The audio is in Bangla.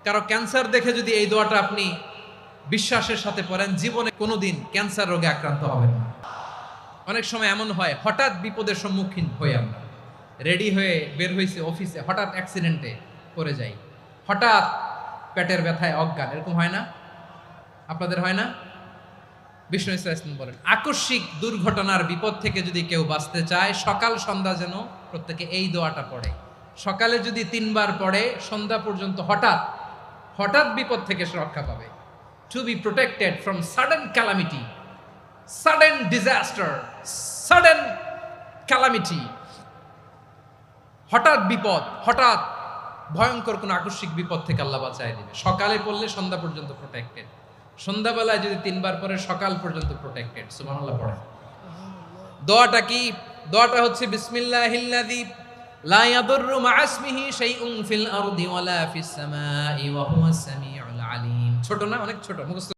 কারো ক্যান্সার দেখে যদি এই দোয়াটা আপনি বিশ্বাসের সাথে পড়েন, জীবনে কোনোদিন ক্যান্সার রোগে আক্রান্ত হবেন না। অনেক সময় এমন হয়, হঠাৎ বিপদের সম্মুখীন হই আমরা, রেডি হয়ে বের হয়েছে অফিসে, হঠাৎ অ্যাক্সিডেন্টে পড়ে যাই, হঠাৎ পেটের ব্যথায় অজ্ঞান, এরকম হয় না? আপনাদের হয় না? বিষ্ণু ইসলাম বলেন, আকস্মিক দুর্ঘটনার বিপদ থেকে যদি কেউ বাঁচতে চায়, সকাল সন্ধ্যা যেন প্রত্যেকে এই দোয়াটা পড়ে। সকালে যদি 3 বার পড়ে, সন্ধ্যা পর্যন্ত হঠাৎ হঠাৎ বিপদ থেকে সে রক্ষা পাবে। To be protected from sudden calamity, sudden disaster, sudden calamity, হঠাৎ বিপদ, হঠাৎ ভয়ঙ্কর কোন আকস্মিক বিপদ থেকে আল্লাহ বাঁচায় দিবে। সকালে পড়লে সন্ধ্যা পর্যন্ত প্রোটেক্টেড, সন্ধ্যাবেলায় যদি 3 বার পরে সকাল পর্যন্ত প্রোটেক্টেড। সুবহানাল্লাহ পড়ে। দোয়াটা কি? দোয়াটা হচ্ছে বিসমিল্লাহিল্লাযী লা ইয়াদুররু মা ইসমিহি শাইউন ফিল আরদি ওয়ালা ফিস সামাই ওয়া হুয়াস সামিউল আলিম। ছোট না? অনেক ছোট, মুখস্থ